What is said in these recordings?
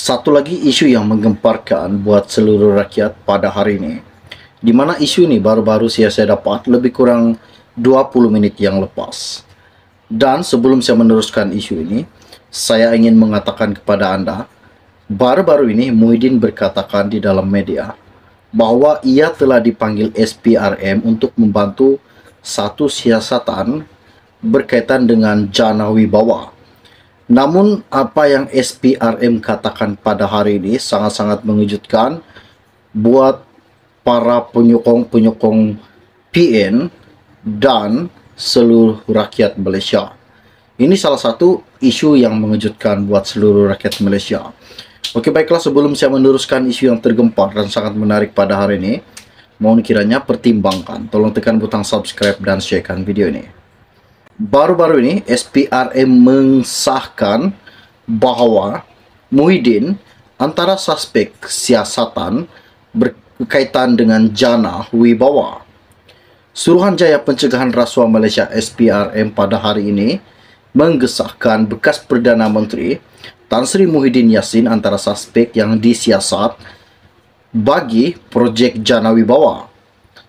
Satu lagi isu yang menggemparkan buat seluruh rakyat pada hari ini, di mana isu ini baru-baru saya dapat lebih kurang 20 menit yang lepas. Dan sebelum saya meneruskan isu ini, saya ingin mengatakan kepada Anda, baru-baru ini Muhyiddin berkatakan di dalam media bahwa ia telah dipanggil SPRM untuk membantu satu siasatan berkaitan dengan Jana Wibawa. Namun apa yang SPRM katakan pada hari ini sangat-sangat mengejutkan buat para penyokong-penyokong PN dan seluruh rakyat Malaysia. Ini salah satu isu yang mengejutkan buat seluruh rakyat Malaysia. Oke, baiklah, sebelum saya meneruskan isu yang tergempar dan sangat menarik pada hari ini, mohon kiranya pertimbangkan, tolong tekan butang subscribe dan sharekan video ini. Baru-baru ini SPRM mensahkan bahwa Muhyiddin antara suspek siasatan berkaitan dengan Jana Wibawa. Suruhanjaya Pencegahan Rasuah Malaysia SPRM pada hari ini menggesahkan bekas Perdana Menteri Tan Sri Muhyiddin Yassin antara suspek yang disiasat bagi projek Jana Wibawa.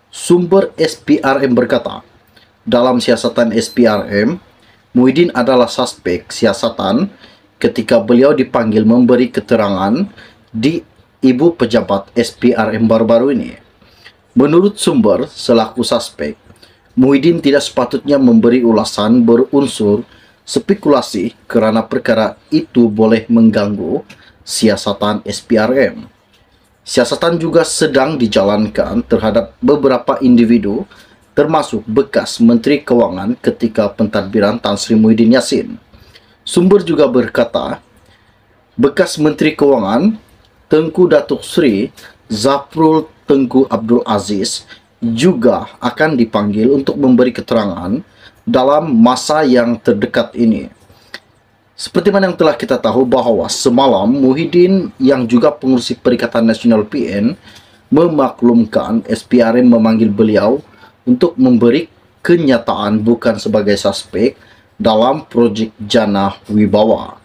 Sumber SPRM berkata, dalam siasatan SPRM, Muhyiddin adalah suspek siasatan ketika beliau dipanggil memberi keterangan di ibu pejabat SPRM baru-baru ini. Menurut sumber selaku suspek, Muhyiddin tidak sepatutnya memberi ulasan berunsur spekulasi kerana perkara itu boleh mengganggu siasatan SPRM. Siasatan juga sedang dijalankan terhadap beberapa individu termasuk bekas Menteri Kewangan ketika pentadbiran Tan Sri Muhyiddin Yassin. Sumber juga berkata, bekas Menteri Kewangan Tengku Datuk Seri Zafrul Tengku Abdul Aziz juga akan dipanggil untuk memberi keterangan dalam masa yang terdekat ini. Seperti mana yang telah kita tahu bahawa semalam Muhyiddin yang juga pengurusi Perikatan Nasional PN memaklumkan SPRM memanggil beliau untuk memberi kenyataan bukan sebagai suspek dalam projek Jana Wibawa.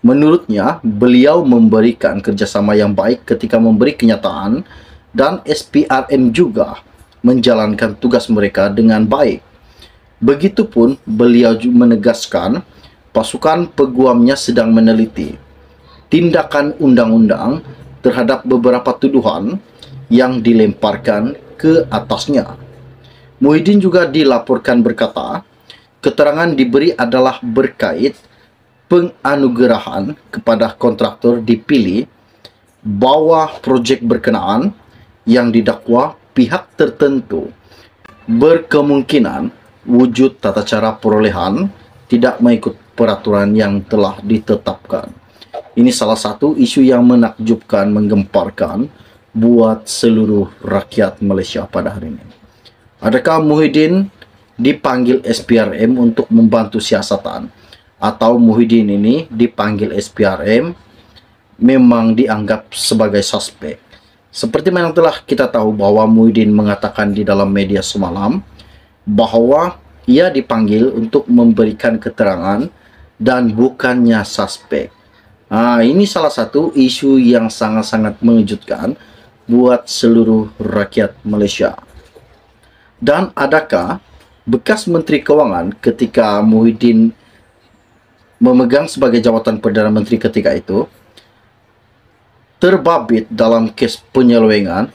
Menurutnya, beliau memberikan kerjasama yang baik ketika memberi kenyataan dan SPRM juga menjalankan tugas mereka dengan baik. Begitupun beliau juga menegaskan pasukan peguamnya sedang meneliti tindakan undang-undang terhadap beberapa tuduhan yang dilemparkan ke atasnya. Muhyiddin juga dilaporkan berkata, keterangan diberi adalah berkait penganugerahan kepada kontraktor dipilih bawah projek berkenaan yang didakwa pihak tertentu berkemungkinan wujud tata cara perolehan tidak mengikut peraturan yang telah ditetapkan. Ini salah satu isu yang menakjubkan, menggemparkan buat seluruh rakyat Malaysia pada hari ini. Adakah Muhyiddin dipanggil SPRM untuk membantu siasatan? Atau Muhyiddin ini dipanggil SPRM memang dianggap sebagai suspek? Seperti mana yang telah kita tahu bahwa Muhyiddin mengatakan di dalam media semalam bahwa ia dipanggil untuk memberikan keterangan dan bukannya suspek. Ini salah satu isu yang sangat-sangat mengejutkan buat seluruh rakyat Malaysia. Dan adakah bekas Menteri Kewangan ketika Muhyiddin memegang sebagai jawatan Perdana Menteri ketika itu terbabit dalam kes penyelewengan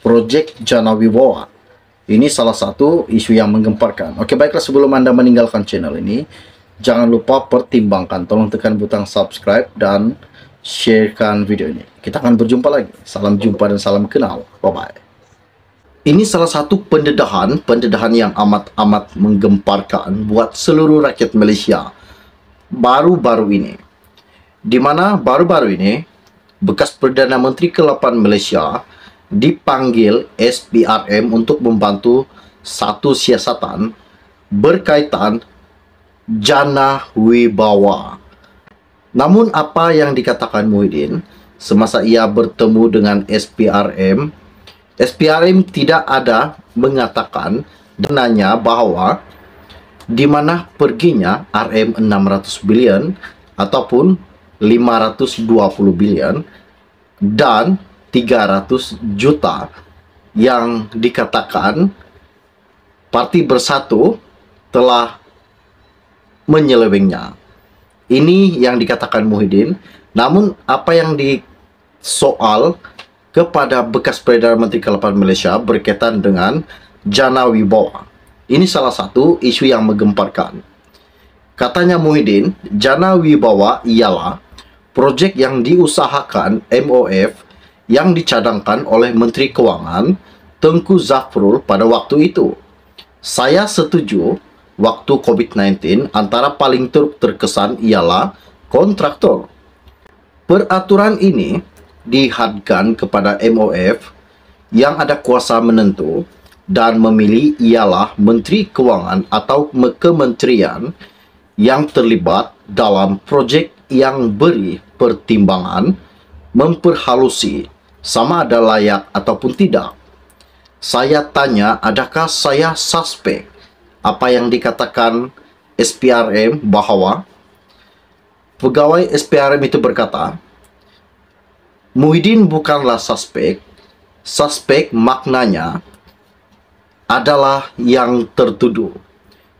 projek Jana Wibawa? Ini salah satu isu yang menggemparkan. Oke, baiklah, sebelum Anda meninggalkan channel ini, jangan lupa pertimbangkan, tolong tekan butang subscribe dan sharekan video ini. Kita akan berjumpa lagi. Salam jumpa dan salam kenal. Bye-bye. Ini salah satu pendedahan yang amat-amat menggemparkan buat seluruh rakyat Malaysia baru-baru ini. Di mana baru-baru ini bekas Perdana Menteri ke-8 Malaysia dipanggil SPRM untuk membantu satu siasatan berkaitan Jana Wibawa. Namun apa yang dikatakan Muhyiddin semasa ia bertemu dengan SPRM tidak ada mengatakan dananya bahwa di mana perginya RM600 bilion ataupun 520 bilion dan 300 juta yang dikatakan Parti Bersatu telah menyelewengnya. Ini yang dikatakan Muhyiddin. Namun apa yang disoal kepada bekas Perdana Menteri ke-8 Malaysia berkaitan dengan Jana Wibawa. Ini salah satu isu yang menggemparkan. Katanya Muhyiddin, Jana Wibawa ialah projek yang diusahakan MOF yang dicadangkan oleh Menteri Kewangan Tengku Zafrul pada waktu itu. Saya setuju waktu COVID-19 antara paling terkesan ialah kontraktor. Peraturan ini dihadkan kepada MOF yang ada kuasa menentu dan memilih ialah Menteri Kewangan atau kementerian yang terlibat dalam projek yang beri pertimbangan memperhalusi sama ada layak ataupun tidak. Saya tanya, adakah saya suspek apa yang dikatakan SPRM bahawa pegawai SPRM itu berkata, Muhyiddin bukanlah suspek. Suspek maknanya adalah yang tertuduh.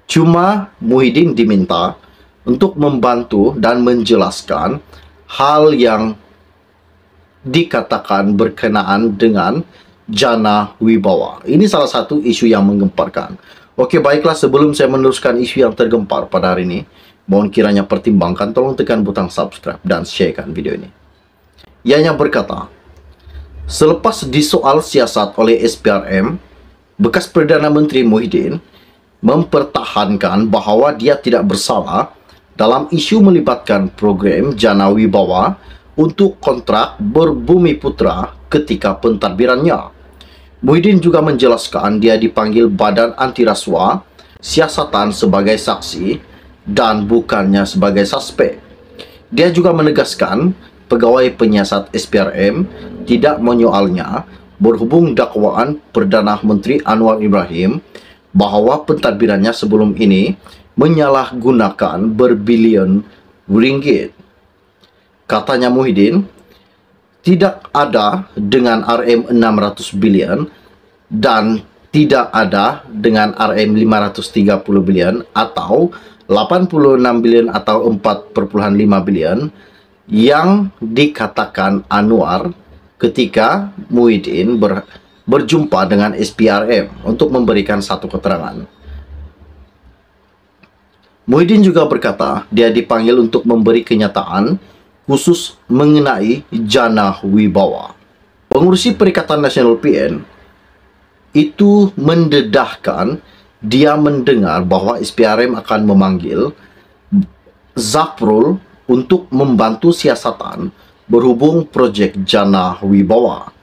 Cuma Muhyiddin diminta untuk membantu dan menjelaskan hal yang dikatakan berkenaan dengan Jana Wibawa. Ini salah satu isu yang menggemparkan. Okey, baiklah, sebelum saya meneruskan isu yang tergempar pada hari ini, mohon kiranya pertimbangkan, tolong tekan butang subscribe dan sharekan video ini. Ianya berkata, selepas disoal siasat oleh SPRM, bekas Perdana Menteri Muhyiddin mempertahankan bahawa dia tidak bersalah dalam isu melibatkan program Jana Wibawa untuk kontrak Berbumi Putra ketika pentadbirannya. Muhyiddin juga menjelaskan dia dipanggil Badan Anti Rasuah Siasatan sebagai saksi dan bukannya sebagai suspek. Dia juga menegaskan pegawai penyiasat SPRM tidak menyoalnya berhubung dakwaan Perdana Menteri Anwar Ibrahim bahawa pentadbirannya sebelum ini menyalahgunakan berbilion ringgit. Katanya Muhyiddin, tidak ada dengan RM 600 bilion dan tidak ada dengan RM 530 bilion atau 86 bilion atau 4,5 bilion yang dikatakan Anwar ketika Muhyiddin berjumpa dengan SPRM untuk memberikan satu keterangan. Muhyiddin juga berkata dia dipanggil untuk memberi kenyataan khusus mengenai Jana Wibawa. Pengurusi Perikatan Nasional PN itu mendedahkan dia mendengar bahawa SPRM akan memanggil Zafrul untuk membantu siasatan berhubung projek Jana Wibawa.